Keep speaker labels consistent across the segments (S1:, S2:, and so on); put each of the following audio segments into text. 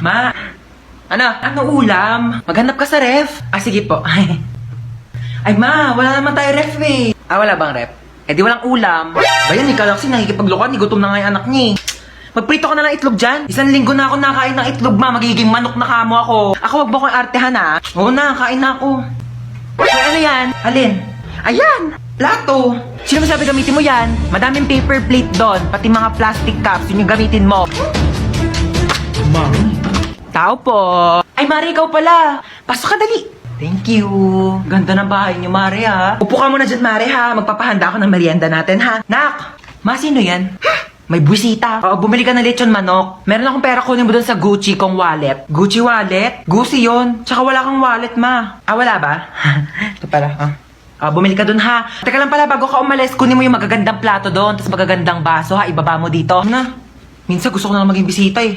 S1: Ma, ano ulam? Maghanap ka sa ref. Ah, sige po. Ay ma, wala naman tayo ref eh. Ah, wala bang ref? Eh di walang ulam. Bayan, ikaw lang kasi nakikipaglokan, gutom na nga yung anak niya eh. Magprito ka na ng itlog dyan. 1 linggo na ako nakain ng itlog, ma. Magiging manok na kamo ako. Ako, wag mo akong artehan, ha? Oo na, kain na ako. Ay, ano yan? Alin? Ayan! Plato! Sino masabi gamitin mo yan? Madaming paper plate doon, pati mga plastic cups, yun yung gamitin mo. Mami. Tao po. Ay, Mari, ikaw pala. Pasok ka, dali. Thank you. Ganda ng bahay niyo, Mari, ha? Upo ka muna dyan, Mari, ha? Magpapahanda ako ng merienda natin, ha? Nak! Ma, sino yan? May buwisita. Oo, bumili ka ng lechon manok. Meron akong pera, kunin mo doon sa Gucci kong wallet. Gucci wallet? Gucci yun. Tsaka wala kang wallet, ma. Ah, wala ba? Ito pala, bumili ka doon, ha? Teka lang pala, bago ka umalis, kunin mo yung magagandang plato doon, tapos magagandang baso, ha? Ibaba mo dito. Na, minsan gusto ko na maging bisita, eh.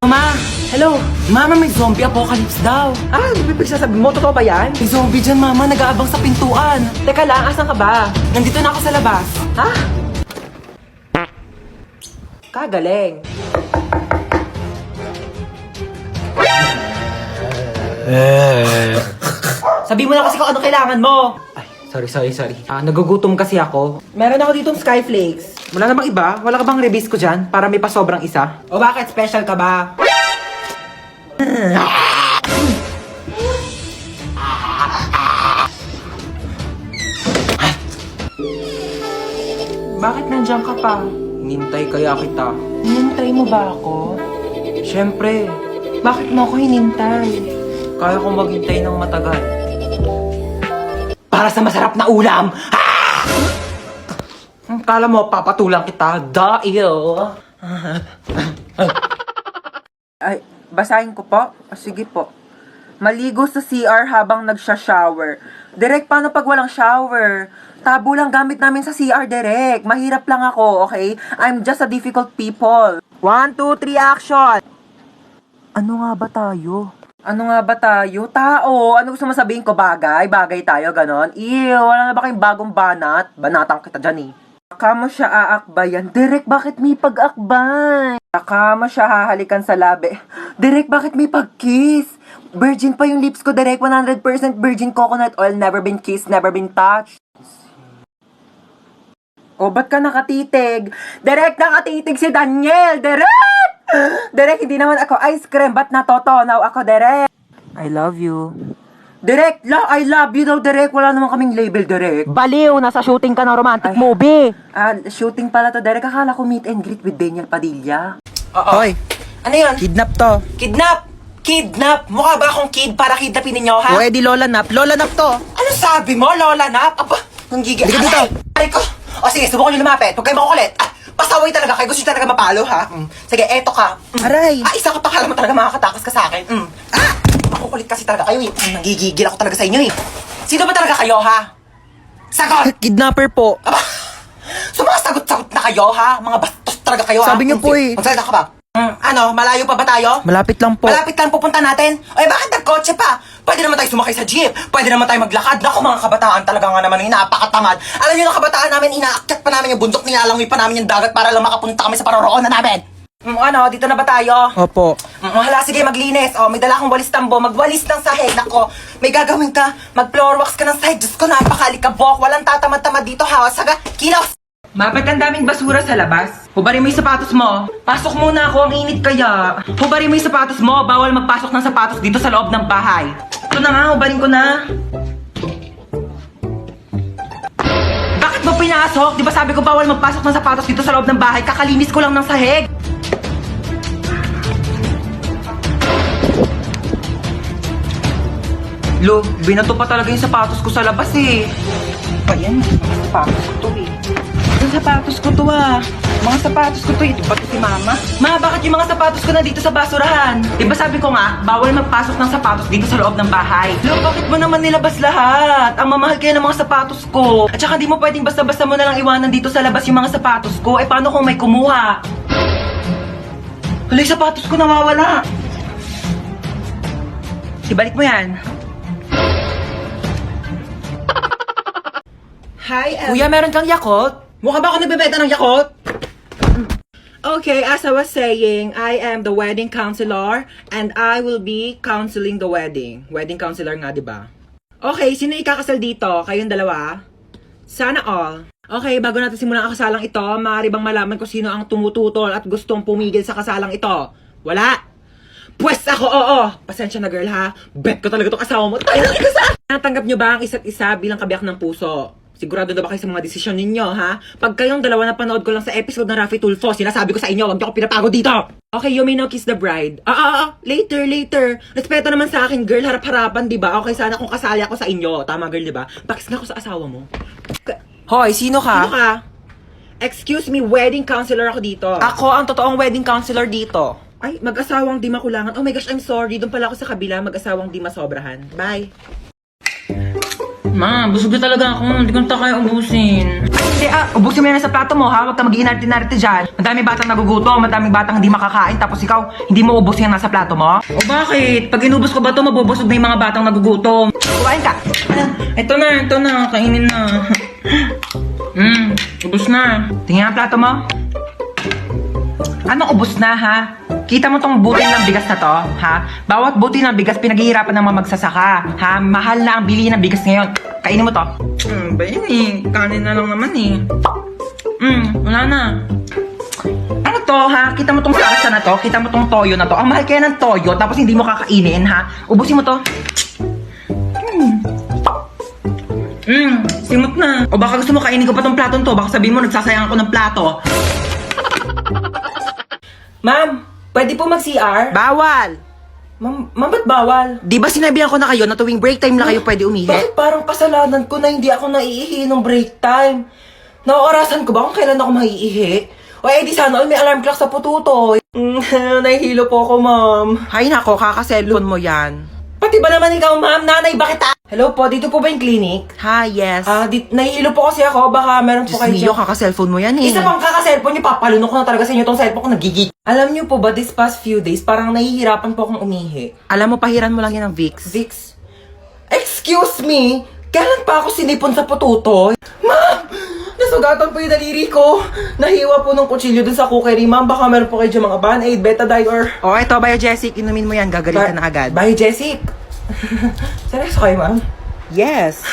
S1: Ma, hello. Mama, may zombie apocalypse daw. Ah, sasabi mo, totoo ba yan? May zombie dyan, mama, nag-aabang sa pintuan. Teka lang, asan ka ba? Nandito na ako sa labas. Ha? Kagaling. Sabi mo na kasi kung ano kailangan mo. Ay, sorry. Nagugutom kasi ako. Meron ako ditong Skyflakes. Wala namang iba? Wala ka bang rebis ko dyan? Para may pa sobrang isa? O bakit? Special ka ba? Bakit nandiyan ka pa? Hinintay kaya kita. Hinintay mo ba ako? Siyempre. Bakit mo ako hinintay? Kaya kong maghintay ng matagal. Para sa masarap na ulam! Ah! Kala mo, papatulang kita. Dahil. Ay, basahin ko po? Sige po. Maligo sa CR habang nagsha-shower. Direk, paano pag walang shower? Tabo lang gamit namin sa CR, Direk. Mahirap lang ako, okay? I'm just a difficult people. 1, 2, 3, action! Ano nga ba tayo? Tao? Ano gusto mo sabihin ko? Bagay? Bagay tayo, ganon? Ew, wala na ba kayong bagong banat? Banatang kita dyan eh. Baka mo siya aakbayan. Direk, bakit may pag-akbay? Baka mo siya hahalikan sa labi. Direk, bakit may pag-kiss? Virgin pa yung lips ko, Direk. 100% virgin coconut oil. Never been kissed, never been touched. O, ba't ka nakatitig? Direk, nakatitig si Daniel! Direk! Direk, hindi naman ako ice cream. Ba't natotonaw ako, Direk? I love you. Direk, I love you daw, Direk. Wala naman kaming label, Direk.
S2: Baliw, nasa shooting ka ng romantic movie.
S1: Shooting pala to, Direk. Akala ko meet and greet with Daniel Padilla. Oo.
S2: Hoy,
S1: Ano yan?
S2: kidnap to.
S1: Kidnap! Mukha ba akong kid para kidnapin ninyo, ha?
S2: O edi Lola Nap. Lola Nap to.
S1: Ano sabi mo, Lola Nap? Aba, ang gigi...
S2: Halika dito.
S1: Ay ko! O sige, subukan nyo lumapit. Huwag kayo makukulit. Pasaway talaga kayo. Gusto nyo talaga mapalo, ha? Sige, eto ka.
S2: Aray.
S1: Isa ka pa, kala mo talaga makakatakas ka sa akin. Makukulit kasi talaga kayo, eh. Nagigigil ako talaga sa inyo, eh. Sino ba talaga kayo, ha? Sagot!
S2: Kidnapper po.
S1: Aba, sumasagot-sagot na kayo, ha? Mga bastos talaga kayo, ha?
S2: Sabi niyo po, eh.
S1: Magsalita ka ba? Malayo pa ba tayo?
S2: Malapit lang po.
S1: Malapit lang pupunta natin? Ay, bakit nagkotse pa? Pwede naman tayo sumakay sa jeep. Pwede naman tayo maglakad. Naku, mga kabataan talaga nga naman yung napakatamad. Alam niyo na kabataan namin, inaakyat pa namin yung bundok, nilalangoy pa namin yung dagat para lang makapunta kami sa paroroonan namin. Dito na ba tayo?
S2: Opo.
S1: Hala, sige, maglinis. May dala akong walis tambo. Magwalis ng sahig. Nako, may gagawin ka. Mag-floor wax ka ng sahig. Diyos ko, napakalikabok. Walang tatamad-tamad dito, ha? Saga, kilos! Mapat ang daming basura sa labas. Hubarin mo yung sapatos mo. Pasok muna ako, ang init kaya. Hubarin mo yung sapatos mo. Bawal magpasok ng sapatos dito sa loob ng bahay. Ito na nga, hubarin ko na. Bakit mo pinasok? Di ba sabi ko bawal magpasok ng sapatos dito sa loob ng bahay? Kakalinis ko lang ng sahig. Lo, binato pa talaga yung sapatos ko sa labas eh. Pa yan, sapatos ko to eh. Yung sapatos ko to Mga sapatos ko to, ito pati si mama. Ma, bakit yung mga sapatos ko na dito sa basurahan? Diba sabi ko nga, bawal magpasok ng sapatos dito sa loob ng bahay. Lo, bakit mo naman nilabas lahat? Ang mamahal kaya ng mga sapatos ko. At saka di mo pwedeng basta-basta mo na lang iwanan dito sa labas yung mga sapatos ko. Eh, paano kung may kumuha? Hala, yung sapatos ko nawawala. Ibalik mo yan. Hi, Kuya, meron kang Yakult? Mukha ba ako nagbebenta ng Yakult? Okay, as I was saying, I am the wedding counselor and I will be counseling the wedding. Wedding counselor nga, di ba? Okay, sino ikakasal dito? Kayong dalawa? Sana all. Okay, bago natin simulan ang kasalang ito, maaari bang malaman kung sino ang tumututol at gustong pumigil sa kasalang ito? Wala? Pwes ako, oo! Pasensya na girl ha, bet ko talaga itong asawa mo. Tayo ng ikasal! Natanggap nyo ba ang isa't isa bilang kabiyak ng puso? Sigurado na ba kayo sa mga desisyon ninyo, ha? Pag kayong dalawa na panood ko lang sa episode ng Raffy Tulfo, sinasabi ko sa inyo, wag niyo ako pinapagod dito! Okay, you may now kiss the bride. Later. Respeto naman sa akin, girl, harap-harapan, di ba? Okay, sana kung kasali ako sa inyo. Tama, girl, di ba? Pakis nga ako sa asawa mo.
S2: Hoy, sino ka?
S1: Sino ka? Excuse me, wedding counselor ako dito.
S2: Ako ang totoong wedding counselor dito.
S1: Ay, mag-asawang di makulangan. Oh my gosh, I'm sorry. Doon pala ako sa kabila, mag-asawang di masobrahan. Bye.
S3: Ma, busog na talaga ako. Hindi ko na kaya ubusin.
S1: Hindi, ubusin mo yan sa plato mo, ha? Huwag ka mag-iinarte-narte dyan. Madaming batang nagugutom, madaming batang hindi makakain, tapos ikaw, hindi mo ubusin yan nasa plato mo?
S3: O bakit? Pag inubos ko ba ito, mabubusog na yung mga batang nagugutom.
S1: Kumain ka.
S3: Ito na. Kainin na. Ubus na.
S1: Tingnan ang plato mo. Anong ubos na, ha? Kita mo tong butil ng bigas na to, ha? Bawat butil ng bigas, pinaghihirapan ng mga magsasaka, ha? Mahal na ang bilihin ng bigas ngayon. Kainin mo to.
S3: Ba yun eh? Kanin na lang naman eh. Wala na.
S1: Ano to, ha? Kita mo tong salsa na to? Kita mo tong toyo na to? Ang mahal kaya ng toyo, tapos hindi mo kakainin, ha? Ubusin mo to.
S3: Simot na.
S1: O baka gusto mo kainin ko pa tong platon to? Baka sabihin mo, nagsasayang ako ng plato. Ma'am, pwede po mag-CR?
S2: Bawal!
S1: Ma'am, ba't bawal?
S2: Di ba sinabihan ko na kayo na tuwing break time lang kayo pwede umihi?
S1: Bakit parang kasalanan ko na hindi ako naiihi nung break time? Naorasan ko ba kung kailan ako maiihi? O di sana all may alarm clock sa pututo. Nahihilo po ako, ma'am.
S2: Hay nako, kaka-cellphone mo yan.
S1: Pati ba naman ikaw, ma'am? Nanay, bakit Hello po, dito po ba yung clinic?
S2: Ha, yes.
S1: Nahihilo po kasi ako. Baka meron po
S2: Diyos
S1: kayo
S2: niyo,
S1: dyan.
S2: kaka-cellphone mo yan eh.
S1: Isa pang kaka-cellphone niyo, papalunok ko na talaga sa inyo tong cellphone ko, nagigig. Alam niyo po ba, this past few days, parang nahihirapan po akong umihi.
S2: Alam mo, pahiran mo lang yan ng Vicks.
S1: Vicks? Excuse me? Kailan pa ako sinipon sa pututo? Ma'am! Nasugatan po yung daliri ko. Nahiwa po ng kutsilyo dun sa cookery. Ma'am, baka meron po kayo dyan mga Band-Aid, Betadine, or...
S2: O, ito, Biogesic, inumin mo yan, gagaling ka na agad.
S1: Bye, Jessic. Seryoso kayo, ma'am?
S2: Yes.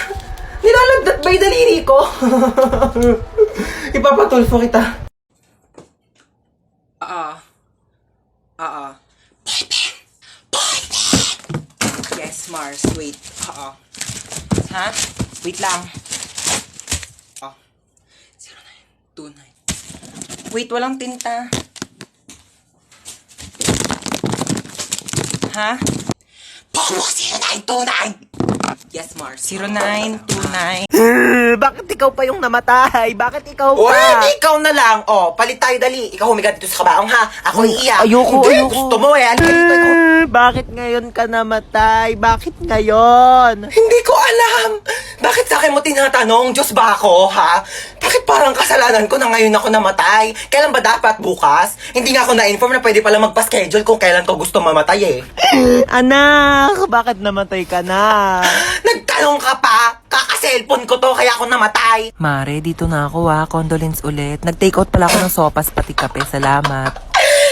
S1: Nilalagdat ba yung daliri ko? Ipapatulfo kita.
S2: Yes, Mars, wait. Ha? Wait lang. 0929. Wait, walang tinta. Ha?
S1: Pomo 0929!
S2: Yes, Mars. 0929. Bakit ikaw pa yung namatay? Bakit ikaw pa?
S1: Uy, ikaw na lang. Palit tayo dali. Ikaw humiga dito sa kabaong, ha? Ako iiyak.
S2: Ayoko.
S1: Gusto mo eh. Halika dito, ikaw.
S2: Bakit ngayon ka namatay? Bakit ngayon?
S1: Hindi ko alam. Bakit sa akin mo tinatanong? Diyos ba ako, ha? Bakit parang kasalanan ko na ngayon ako namatay? Kailan ba dapat? Bukas? Hindi nga ako na-inform na pwede pala magpa-schedule kung kailan ko gusto mamatay eh.
S2: Anak, bakit namatay ka na?
S1: Nagtanong ka pa? Kaka-cellphone ko to kaya ako namatay.
S2: Mare, dito na ako Condolence ulit. Nag-take out pala ako ng sopas pati kape. Salamat.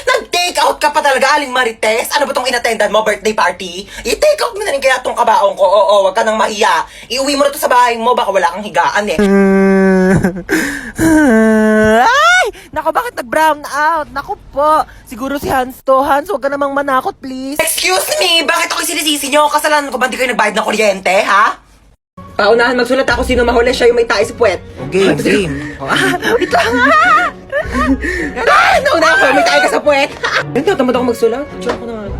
S1: Nag-take out ka pa talaga, Aling Marites? Ano ba tong inattendan mo, birthday party? I-take out mo na rin kaya tong kabaong ko. Oo, wag ka nang mahiya. Iuwi mo na to sa bahay mo, baka wala kang higaan eh.
S2: Ay! Nako, bakit nag-brown out? Nako po. Siguro si Hans to. Hans, huwag ka namang manakot, please.
S1: Excuse me, bakit ako sinisisi nyo? Kasalanan ko ba hindi kayo nagbayad ng kuryente, ha? Paunahan magsulat ako sino mahuli, siya yung may tayo sa puwet.
S2: Game.
S1: Wait lang. Nauna ako, may tayo ka sa puwet. Tamad ako magsulat. Diyan ako naman.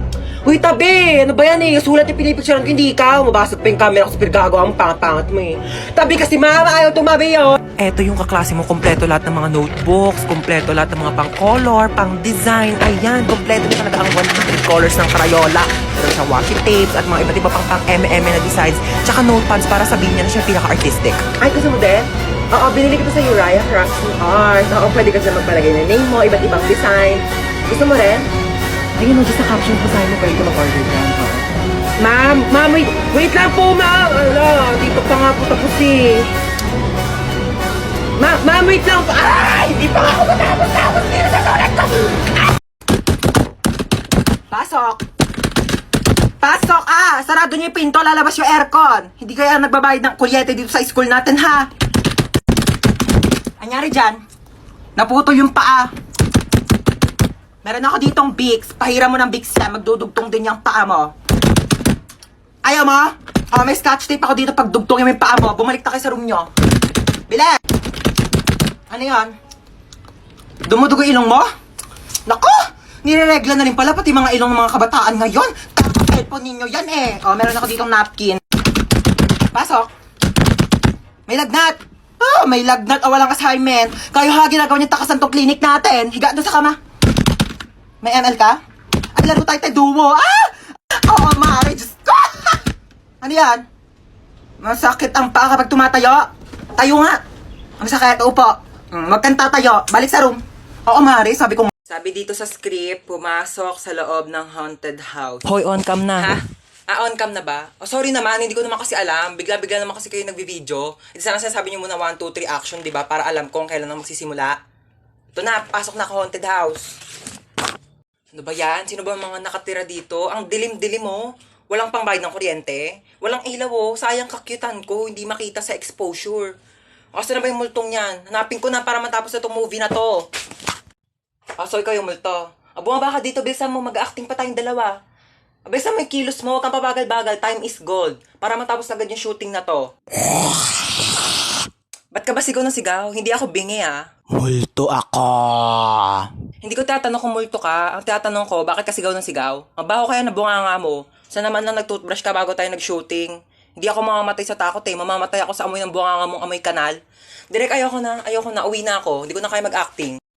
S1: Uy, tabi! Ano ba yan eh? Sulat yung pinipicturean ko, hindi ikaw. Mabasag pa yung camera ko sa pinagagawa ang pangat-pangat mo eh. Tabi kasi mama, ayaw tumabi yun.
S2: Eto yung kaklase mo, kompleto lahat ng mga notebooks, kompleto lahat ng mga pang-color, pang-design. Ayan, kompleto na talaga ang 100 colors ng Crayola. Meron siyang washi tapes at mga iba't iba pang pang-MM na designs. Tsaka notepads para sabihin niya na siya pinaka-artistic.
S1: Ay, gusto mo din? Oo, binili ko to sa Uriah Crafts and Art. Oo, pwede ka sila magpalagay ng name mo, iba't ibang design. Gusto mo rin?
S2: Ayun, just sa caption ko sa'yo mo, pwede ko mag-order dyan.
S1: Ma'am, wait lang po, ma'am. Ala, dito pa nga po tapos eh.
S2: Ma'am, wait lang. Ay! Hindi pa ako matapos. Dito sa sulat ko. Pasok! Pasok! Sarado niyo yung pinto, lalabas yung aircon. Hindi kaya nagbabayad ng kuryente dito sa school natin, ha? Anyari dyan? Naputo yung paa. Meron ako ditong Vicks. Pahira mo ng Vicks yan. Magdudugtong din yung paa mo. Ayaw mo? May scotch tape ako dito pag dugtongin mo yung paa mo. Bumalik na kayo sa room nyo. Bilet! Ano yan? Dumudugo ilong mo? Naku! Nireregla na rin pala pati mga ilong ng mga kabataan ngayon. Tapos cellphone ninyo yan eh. Meron ako ditong napkin. Pasok. May lagnat. May lagnat o walang assignment. Kayo ha, ginagawa niyo takasan tong clinic natin. Higa doon sa kama. May ML ka? Ay, laro tayo duo. Oo, Mari. Diyos ko. Ano yan? Masakit ang paa kapag tumatayo. Tayo nga. Ang sakit, upo. Wag kang tatayo. Balik sa room. Oo, Mari. Sabi dito sa script, pumasok sa loob ng haunted house. Hoy, on cam na. Ha? On cam na ba? Sorry naman, hindi ko naman kasi alam. Bigla-bigla naman kasi kayo nagbi-video. Hindi sana sabi niyo muna 1, 2, 3 action, di ba? Para alam ko kung kailan na magsisimula. Ito na, pasok na ako haunted house. Ano ba yan? Sino ba ang mga nakatira dito? Ang dilim-dilim mo. Walang pangbayad ng kuryente. Walang ilaw oh. Sayang kakyutan ko. Hindi makita sa exposure. Asa na ba yung multong yan? Hanapin ko na para matapos na itong movie na to. So ikaw yung multo. Bumaba ka dito. Bilisan mo. Mag-acting pa tayong dalawa. Bilisan mo yung kilos mo. Huwag kang pabagal-bagal. Time is gold. Para matapos agad yung shooting na to. Ba't ka ba sigaw ng sigaw? Hindi ako bingi
S4: Multo ako.
S2: Hindi ko tatanong kung multo ka. Ang tatanong ko, bakit ka sigaw ng sigaw? Mabaho kaya na bunganga mo. Saan naman lang nag-toothbrush ka bago tayo nag-shooting? Hindi ako mamamatay sa takot eh. Mamamatay ako sa amoy ng bunganga mong amoy kanal. Direk, ayoko na. Uwi na ako. Hindi ko na kaya mag-acting.